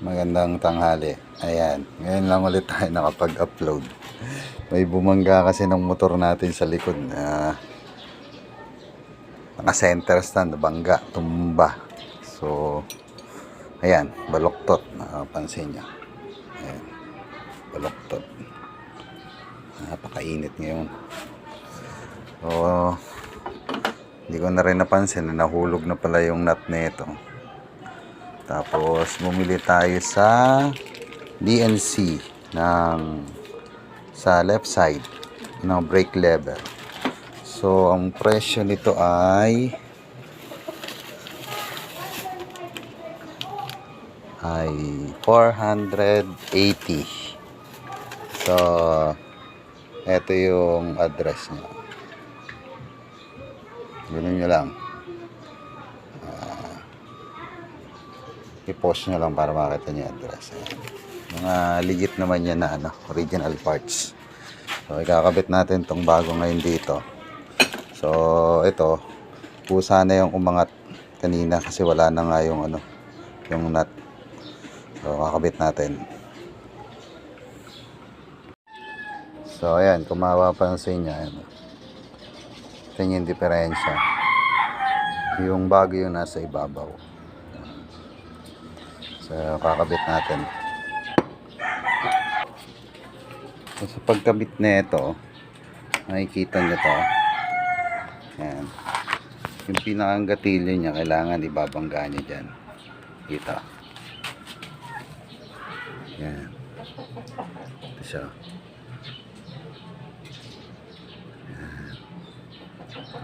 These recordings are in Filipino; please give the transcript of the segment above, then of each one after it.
Magandang tanghali. Ayan, ngayon lang ulit tayo nakapag-upload. May bumangga kasi ng motor natin sa likod na naka-center stand, bangga, tumba. So, ayan, baloktot. Nakapansin nyo. Ayan, baloktot. Napakainit ngayon. So, hindi ko na rin napansin na nahulog na pala yung nut nito. Tapos bumili tayo sa DNC sa left side ng brake lever. So ang presyo nito ay 480. So ito yung address niya. Ganun nyo lang. I-post nyo lang para makita nyo yung address. Mga legit naman yan na original parts. So ikakabit natin tong bago ngayon dito. So ito, pusa na yung umangat kanina kasi wala na nga yung yung nut. So kakabit natin. So ayan, kung mapapansin nyo, ito yung diferensya. Yung bago yung nasa ibabaw. So kakabit natin. So, sa pagkabit na ito, makikita nyo to. Ayan. Yung pinakang gatilyo niya, kailangan ibabangga nyo dyan. Kita. Ayan. Ito siya. Ayan.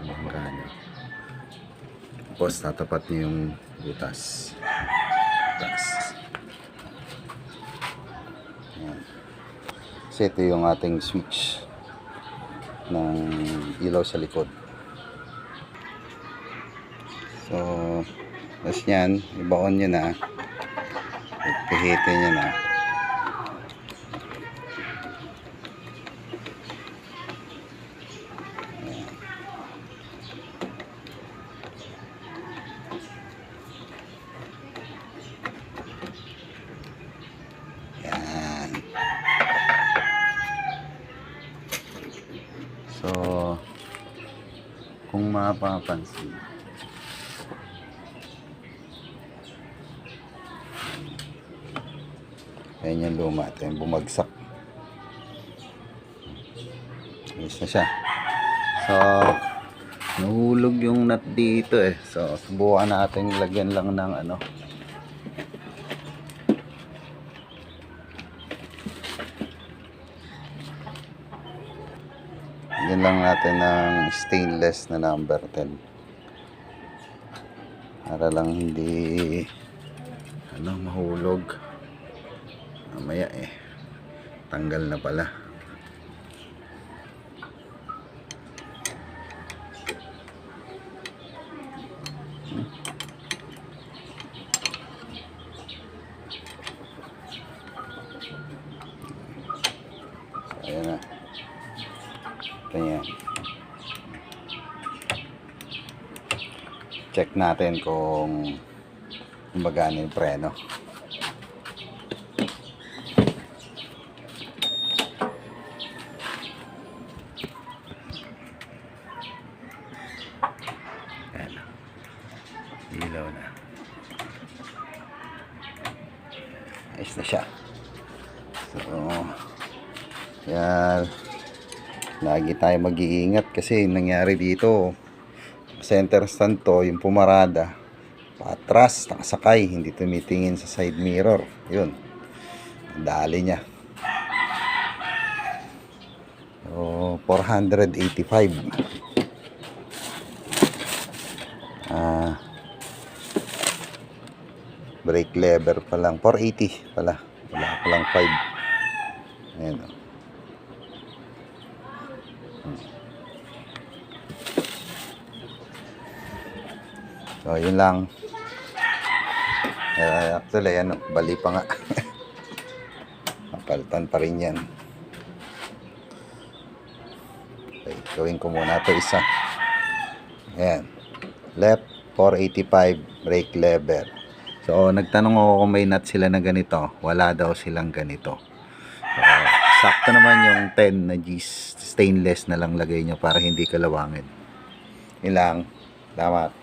Ibabangga nyo. Tapos tatapat nyo yung butas. Ayan. Kasi ito yung ating switch ng ilaw sa likod. So tapos yan, iba-on nyo na, pihitin nyo na. Yan. So kung mapapansin, ayan yung luma. Ito yung bumagsak. Ayos na siya. So nahulog yung nut dito So subukan natin lagyan lang ng lagyan lang natin ng stainless na number 10 para lang hindi mahulog. Mamaya tanggal na pala. So ayan na. Ganyan. Check natin kung gumagana yung preno. Ilaw na. Ayos na siya. So yan, lagi tayo mag-iingat kasi nangyari dito, center stand to, yung pumarada patras, nakasakay, hindi tumitingin sa side mirror. Yun, dali niya. So 485. Brake lever pa lang 480 pala, wala pa lang 5. Ayan o. So yun lang. Actually bali pa nga. Napalitan pa rin yan. Okay, gawin ko muna ito isa. Ayan, left 485 brake lever, So, nagtanong ako kung may nut sila na ganito. Wala daw silang ganito. So, sakto naman yung 10 na G's stainless na lang lagay nyo para hindi kalawangin. Ilang. Salamat.